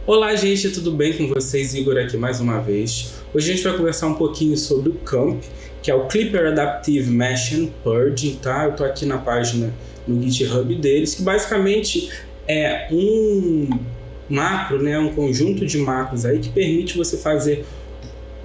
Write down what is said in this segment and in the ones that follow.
Olá gente, tudo bem com vocês? Igor aqui mais uma vez. Hoje a gente vai conversar um pouquinho sobre o CAMP, que é o Clipper Adaptive Meshing Purging, tá? Eu tô aqui na página no GitHub deles, que basicamente é um macro, né? Um conjunto de macros aí que permite você fazer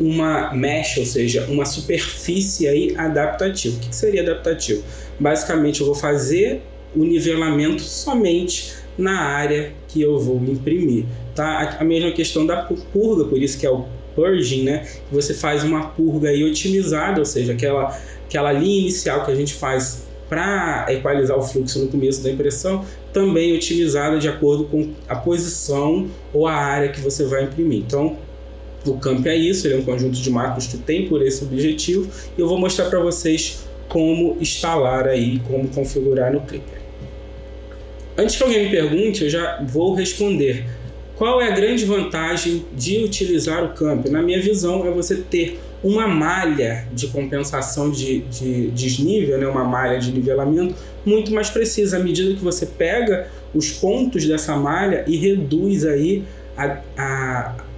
uma mesh, ou seja, uma superfície aí adaptativa. O que seria adaptativo? Basicamente eu vou fazer o nivelamento somente na área que eu vou imprimir, tá? A mesma questão da purga, por isso que é o purging, né? Você faz uma purga aí otimizada, ou seja, aquela linha inicial que a gente faz para equalizar o fluxo no começo da impressão, também otimizada de acordo com a posição ou a área que você vai imprimir. Então, o CAMP é isso, ele é um conjunto de macros que tem por esse objetivo, e eu vou mostrar para vocês como instalar aí, como configurar no Clipper. Antes que alguém me pergunte, eu já vou responder. Qual é a grande vantagem de utilizar o CAMP? Na minha visão, é você ter uma malha de compensação de desnível, né? Uma malha de nivelamento muito mais precisa, à medida que você pega os pontos dessa malha e reduz aí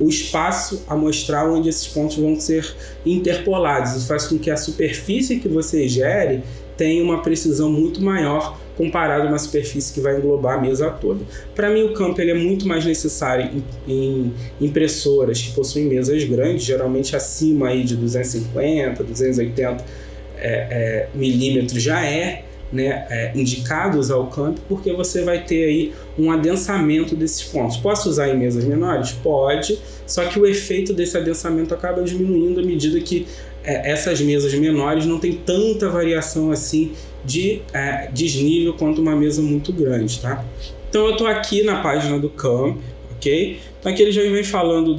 o espaço amostral onde esses pontos vão ser interpolados. Isso faz com que a superfície que você gere tenha uma precisão muito maior comparado a uma superfície que vai englobar a mesa toda. Para mim, o CAMP ele é muito mais necessário em impressoras que possuem mesas grandes, geralmente acima aí de 250, 280 milímetros já indicados ao CAMP, porque você vai ter aí um adensamento desses pontos. Posso usar em mesas menores? Pode, só que o efeito desse adensamento acaba diminuindo à medida que essas mesas menores não tem tanta variação assim de desnível quanto uma mesa muito grande, tá? Então eu estou aqui na página do CAMP, ok? Então aqui ele já vem falando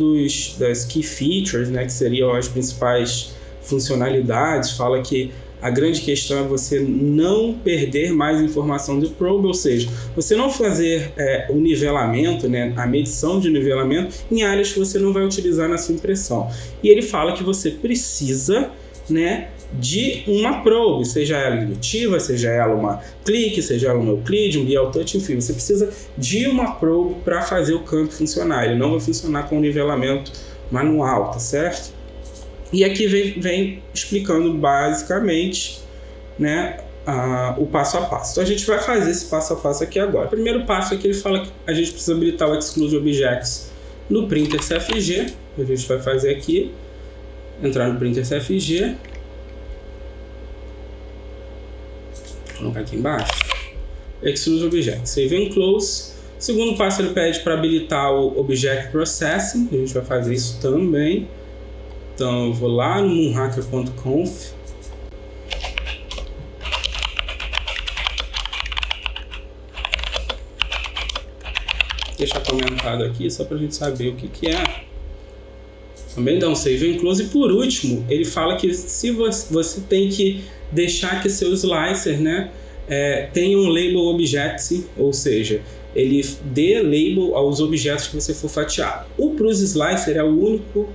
das key features, né, que seriam as principais funcionalidades. Fala que a grande questão é você não perder mais informação do probe, ou seja, você não fazer o nivelamento, né, a medição de nivelamento em áreas que você não vai utilizar na sua impressão. E ele fala que você precisa, né, de uma probe, seja ela indutiva, seja ela uma clique, seja ela um Euclid, um Biel Touch, enfim, você precisa de uma probe para fazer o CAMP funcionar. Ele não vai funcionar com nivelamento manual, tá certo? E aqui vem explicando basicamente, né, o passo a passo. Então a gente vai fazer esse passo a passo aqui agora. O primeiro passo é que ele fala que a gente precisa habilitar o Exclude Objects no printer CFG. A gente vai fazer aqui, entrar no printer CFG, colocar aqui embaixo, Exclude Objects, Save and Close. Segundo passo, ele pede para habilitar o Object Processing. A gente vai fazer isso também. Então eu vou lá no moonhacker.conf, deixar comentado aqui só para a gente saber o que é. Também dá um save and close. E por último, ele fala que se você tem que deixar que seu slicer, né, tenha um label object, ou seja, ele dê label aos objetos que você for fatiar. O Prus Slicer é o único,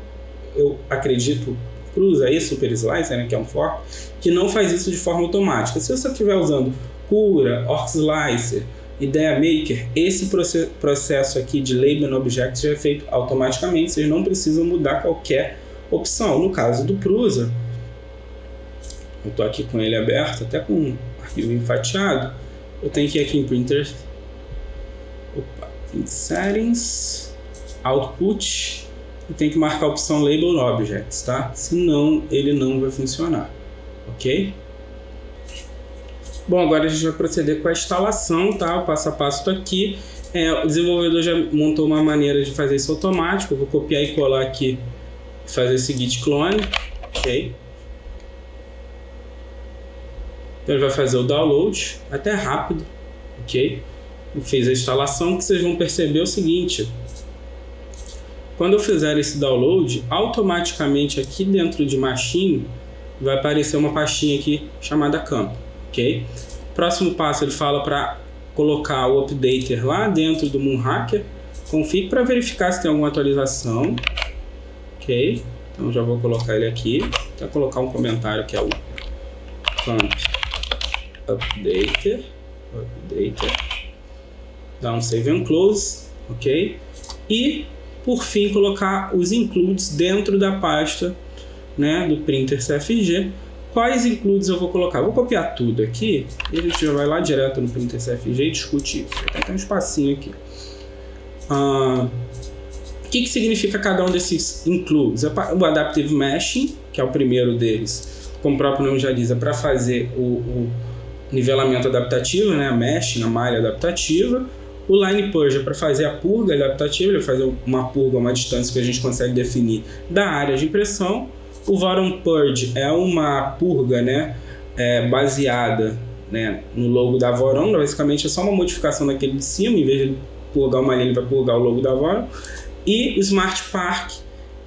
eu acredito, Prus aí, Super Slicer, né, que é um fork, que não faz isso de forma automática. Se você estiver usando Cura, Orc Slicer, Idea Maker, esse processo aqui de Label Object já é feito automaticamente, vocês não precisam mudar qualquer opção. No caso do Prusa, eu estou aqui com ele aberto, até com um arquivo fatiado, eu tenho que ir aqui em Printer, em Settings, Output, e tem que marcar a opção Label Objects, tá? Senão ele não vai funcionar, ok? Bom, agora a gente vai proceder com a instalação, tá? O passo a passo está aqui. O desenvolvedor já montou uma maneira de fazer isso automático. Eu vou copiar e colar aqui e fazer esse git clone, ok? Então ele vai fazer o download, até rápido, ok? Eu fiz a instalação, que vocês vão perceber o seguinte: quando eu fizer esse download, automaticamente aqui dentro de Machine vai aparecer uma pastinha aqui chamada Campo, ok? Próximo passo, ele fala para colocar o updater lá dentro do Moonhacker config para verificar se tem alguma atualização, ok? Então já vou colocar ele aqui, vou colocar um comentário que é o Camp updater, dá um save and close, ok? E por fim, colocar os includes dentro da pasta, né, do printer CFG. Quais includes eu vou colocar? Vou copiar tudo aqui e a gente já vai lá direto no printer CFG e discute isso. Tem um espacinho aqui. O que significa cada um desses includes? O Adaptive Meshing, que é o primeiro deles, como o próprio nome já diz, é para fazer o nivelamento adaptativo, né? A meshing, a malha adaptativa. O Line Purge é para fazer a purga adaptativa, ele vai fazer uma purga a uma distância que a gente consegue definir da área de impressão. O Voron Purge é uma purga, né? Baseada, né, no logo da Voron. Basicamente é só uma modificação daquele de cima, em vez de purgar uma linha, ele vai purgar o logo da Voron. E o Smart Park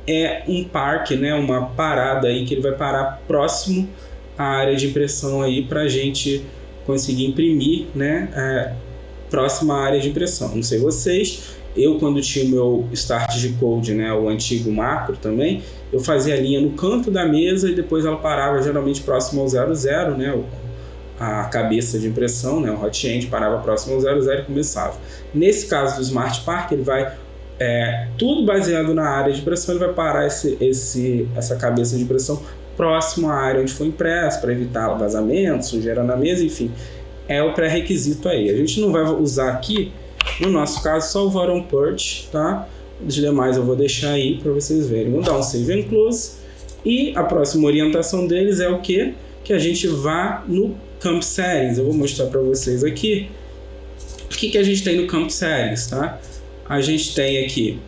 é um parque, né, uma parada aí que ele vai parar próximo à área de impressão aí para a gente conseguir imprimir, né, próximo à área de impressão. Não sei vocês, eu quando tinha o meu Start de Code, né, o antigo macro também, eu fazia a linha no canto da mesa e depois ela parava geralmente próximo ao 00, né, a cabeça de impressão, né, o hot end parava próximo ao 00 e começava. Nesse caso do Smart Park, ele vai tudo baseado na área de impressão, ele vai parar essa cabeça de impressão próximo à área onde foi impresso, para evitar vazamento, sujeira na mesa, enfim. É o pré-requisito aí. A gente não vai usar aqui, no nosso caso, só o Voron Purge, tá? Os demais eu vou deixar aí para vocês verem. Vou dar um Save and Close. E a próxima orientação deles é o quê? Que a gente vá no Camp Settings. Eu vou mostrar para vocês aqui o que a gente tem no Camp Settings, tá? A gente tem aqui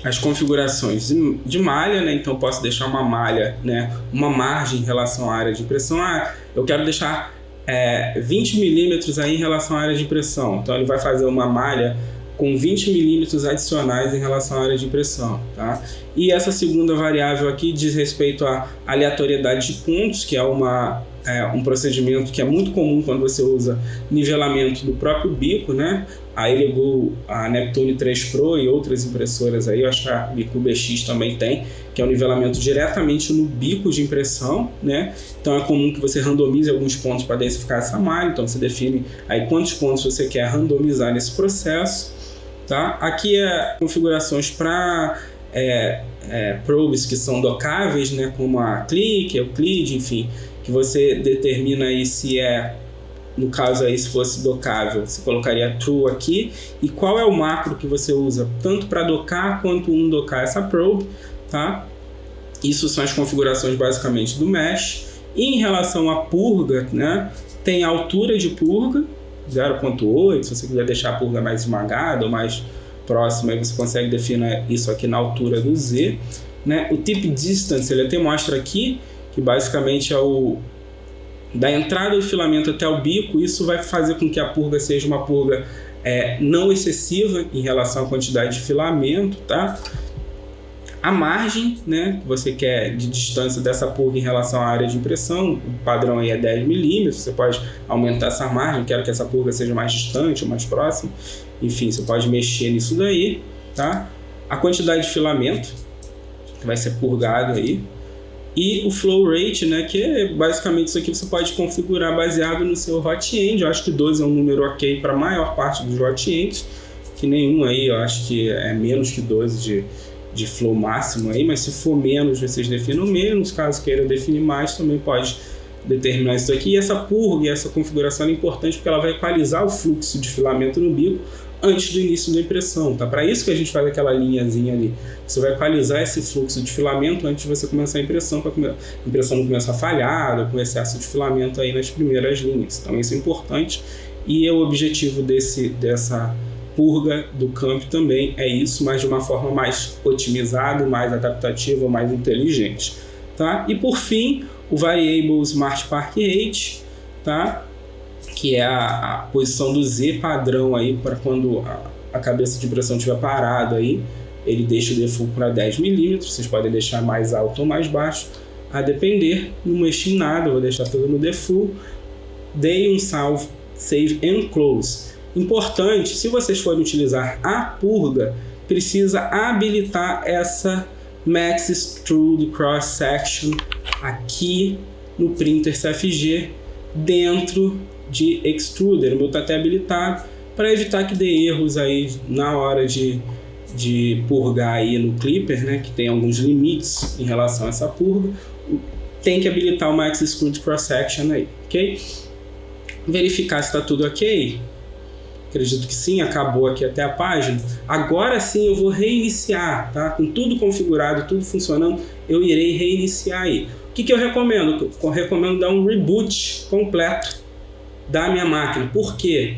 as configurações de malha, né? Então posso deixar uma malha, né, uma margem em relação à área de impressão. Eu quero deixar 20 milímetros aí em relação à área de impressão. Então ele vai fazer uma malha com 20 milímetros adicionais em relação à área de impressão, tá? E essa segunda variável aqui diz respeito à aleatoriedade de pontos, que é um procedimento que é muito comum quando você usa nivelamento do próprio bico, né? A Elegoo, a Neptune 3 Pro e outras impressoras aí, eu acho que a Bicup BX também tem, que é o nivelamento diretamente no bico de impressão, né? Então é comum que você randomize alguns pontos para densificar essa malha, então você define aí quantos pontos você quer randomizar nesse processo, tá? Aqui configurações para probes que são docáveis, né? Como a Click, Euclid, enfim, que você determina aí se no caso aí, se fosse docável, você colocaria true aqui. E qual é o macro que você usa, tanto para docar quanto undocar essa probe, tá? Isso são as configurações basicamente do mesh. E em relação à purga, né, tem a altura de purga, 0.8, se você quiser deixar a purga mais esmagada ou mais próxima, aí você consegue definir isso aqui na altura do Z, né? O tip distance, ele até mostra aqui, que basicamente é da entrada do filamento até o bico. Isso vai fazer com que a purga seja uma purga não excessiva em relação à quantidade de filamento, tá? A margem, né, que você quer de distância dessa purga em relação à área de impressão, o padrão aí é 10 milímetros, você pode aumentar essa margem, quero que essa purga seja mais distante ou mais próxima, enfim, você pode mexer nisso daí, tá? A quantidade de filamento que vai ser purgado aí, e o flow rate, né, que é basicamente isso aqui, você pode configurar baseado no seu hot end. Eu acho que 12 é um número ok para a maior parte dos hot ends, que nenhum aí, eu acho que é menos que 12 de flow máximo aí, mas se for menos, vocês definam menos. Caso queira definir mais, também pode determinar isso aqui. E essa purga e essa configuração é importante porque ela vai equalizar o fluxo de filamento no bico antes do início da impressão, tá? Para isso que a gente faz aquela linhazinha ali. Você vai equalizar esse fluxo de filamento antes de você começar a impressão, para a impressão não começar falhada, com excesso de filamento aí nas primeiras linhas. Então isso é importante e o objetivo dessa purga do camp também é isso, mas de uma forma mais otimizada, mais adaptativa, mais inteligente, tá? E por fim, o Variable Smart Park Rate, tá? Que é a posição do Z padrão aí para quando a cabeça de impressão estiver parada aí, ele deixa o default para 10 milímetros. Vocês podem deixar mais alto ou mais baixo, a depender. Não mexi em nada, vou deixar tudo no default. Dei um save and close. Importante, se vocês forem utilizar a purga, precisa habilitar essa Max Extrude Cross Section aqui no printer CFG dentro de Extruder. O meu está até habilitado para evitar que dê erros aí na hora de de purgar aí no Clipper, né, que tem alguns limites em relação a essa purga, tem que habilitar o Max Exclude Cross Section aí, ok? Verificar se está tudo ok. Acredito que sim, acabou aqui até a página. Agora sim eu vou reiniciar, tá? Com tudo configurado, tudo funcionando, eu irei reiniciar aí. O que eu recomendo? Eu recomendo dar um reboot completo da minha máquina. Por quê?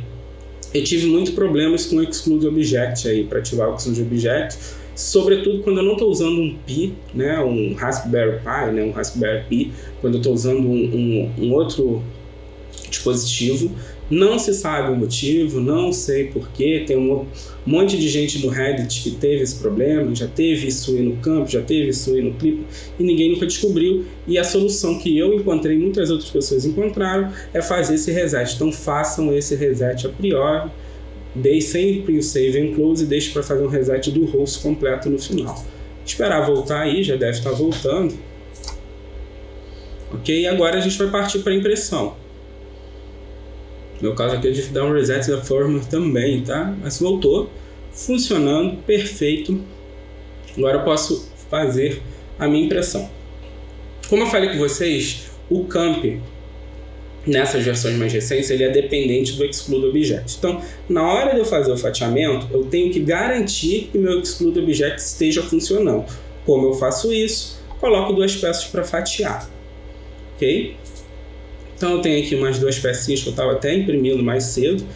Eu tive muitos problemas com o Exclude Object aí, para ativar o Exclude Object, sobretudo quando eu não estou usando um Pi, né, um Raspberry Pi, né, um Raspberry Pi, quando eu estou usando um outro dispositivo. Não se sabe o motivo, não sei porquê. Tem um monte de gente no Reddit que teve esse problema, já teve isso aí no Camp, já teve isso aí no Clipper, e ninguém nunca descobriu. E a solução que eu encontrei, muitas outras pessoas encontraram, é fazer esse reset. Então façam esse reset a priori, deixe sempre o Save and Close e deixe para fazer um reset do host completo no final. Esperar voltar aí, já deve estar voltando. Ok, e agora a gente vai partir para a impressão. No meu caso aqui eu tive que dar um reset da firmware também, tá? Mas voltou, funcionando, perfeito. Agora eu posso fazer a minha impressão. Como eu falei com vocês, o Camp, nessas versões mais recentes, ele é dependente do Exclude Object. Então, na hora de eu fazer o fatiamento, eu tenho que garantir que meu Exclude Object esteja funcionando. Como eu faço isso? Coloco duas peças para fatiar. Ok? Então eu tenho aqui umas duas pecinhas que eu estava até imprimindo mais cedo.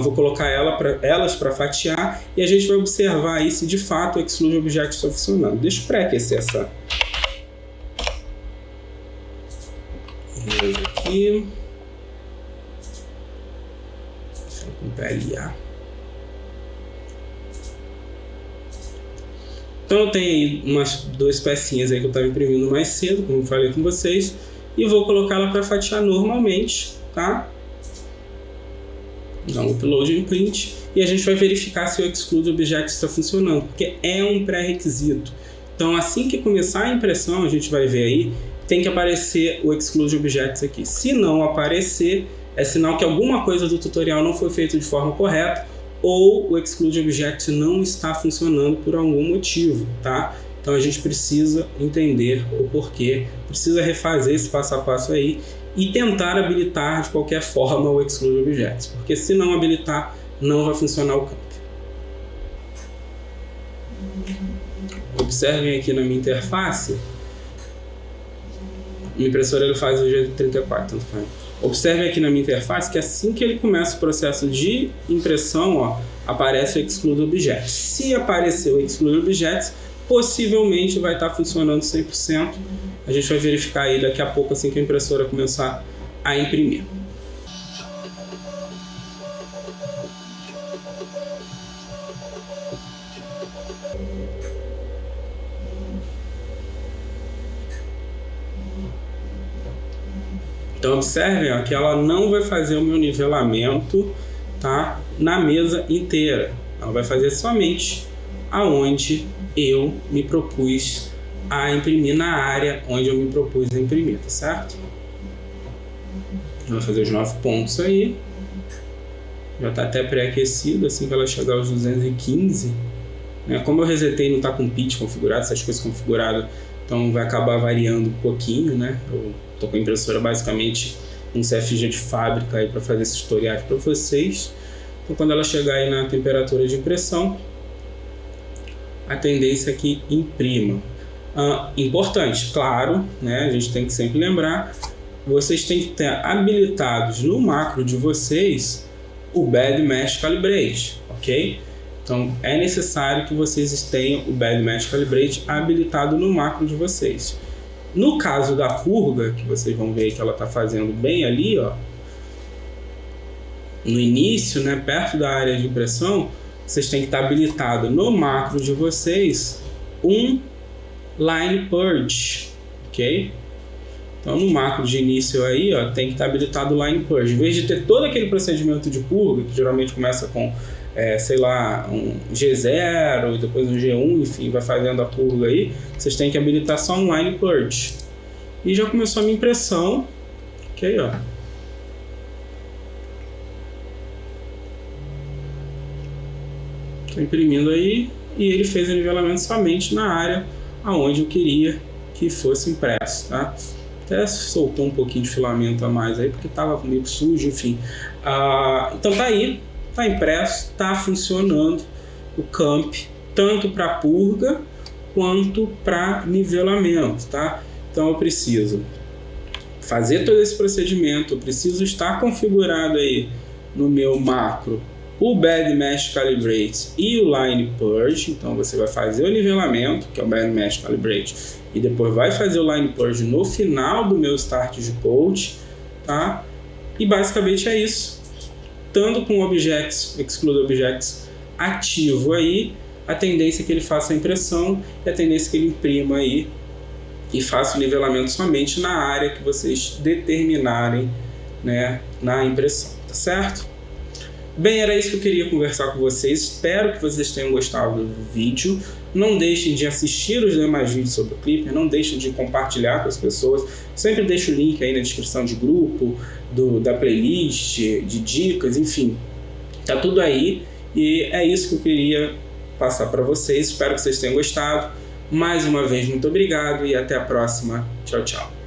Vou colocar elas para fatiar e a gente vai observar aí se de fato o Exclude Object está funcionando. Deixa eu pré-aquecer essa mesa aqui. Com PLA. Então eu tenho aí umas duas pecinhas aí que eu estava imprimindo mais cedo, como eu falei com vocês. E vou colocá-la para fatiar normalmente, tá? Dá um upload em print e a gente vai verificar se o Exclude Object está funcionando, porque é um pré-requisito. Então, assim que começar a impressão, a gente vai ver aí, tem que aparecer o Exclude Object aqui. Se não aparecer, é sinal que alguma coisa do tutorial não foi feita de forma correta ou o Exclude Object não está funcionando por algum motivo, tá? Então a gente precisa entender o porquê, precisa refazer esse passo a passo aí e tentar habilitar de qualquer forma o Exclude Object, porque se não habilitar, não vai funcionar o Camp. Observem aqui na minha interface, minha impressora ele faz o G34, tanto faz. Observem aqui na minha interface que assim que ele começa o processo de impressão, ó, aparece o Exclude Object. Se aparecer o Exclude Object, possivelmente vai estar funcionando 100%. A gente vai verificar aí daqui a pouco, assim que a impressora começar a imprimir. Então observem, ó, que ela não vai fazer o meu nivelamento, tá, na mesa inteira. Ela vai fazer somente aonde eu me propus a imprimir, na área onde eu me propus a imprimir, tá certo? Vou fazer os 9 pontos aí. Já está até pré-aquecido, assim que ela chegar aos 215. Né? Como eu resetei e não está com pitch configurado, essas coisas configuradas, então vai acabar variando um pouquinho, né? Eu estou com a impressora basicamente um CFG de fábrica aí para fazer esses tutoriais para vocês. Então quando ela chegar aí na temperatura de impressão, a tendência é que imprima. Importante, claro, né? A gente tem que sempre lembrar, vocês têm que ter habilitados no macro de vocês o Bad Mesh Calibrate, ok? Então é necessário que vocês tenham o Bad Mesh Calibrate habilitado no macro de vocês. No caso da purga, que vocês vão ver que ela está fazendo bem ali, ó, no início, né, perto da área de impressão, vocês têm que estar habilitado no macro de vocês um Line Purge, ok? Então no macro de início aí, ó, tem que estar habilitado o Line Purge. Em vez de ter todo aquele procedimento de purga, que geralmente começa com, sei lá, um G0 e depois um G1, enfim, vai fazendo a purga aí, vocês têm que habilitar só um Line Purge. E já começou a minha impressão, ok, ó. Estou imprimindo aí, e ele fez o nivelamento somente na área aonde eu queria que fosse impresso, tá? Até soltou um pouquinho de filamento a mais aí, porque estava meio sujo, enfim. Então tá aí, tá impresso, tá funcionando o CAMP, tanto para purga quanto para nivelamento, tá? Então eu preciso fazer todo esse procedimento, eu preciso estar configurado aí no meu macro o Bad Mesh Calibrate e o Line Purge. Então você vai fazer o nivelamento, que é o Bad Mesh Calibrate, e depois vai fazer o Line Purge no final do meu start de code, tá? E basicamente é isso. Tanto com o Objects, Exclude Objects ativo aí, a tendência é que ele faça a impressão e a tendência é que ele imprima aí e faça o nivelamento somente na área que vocês determinarem, né, na impressão, tá certo? Bem, era isso que eu queria conversar com vocês. Espero que vocês tenham gostado do vídeo. Não deixem de assistir os demais vídeos sobre o Clipper, não deixem de compartilhar com as pessoas. Sempre deixo o link aí na descrição de grupo, da playlist, de dicas, enfim. Tá tudo aí e é isso que eu queria passar para vocês. Espero que vocês tenham gostado. Mais uma vez, muito obrigado e até a próxima. Tchau, tchau.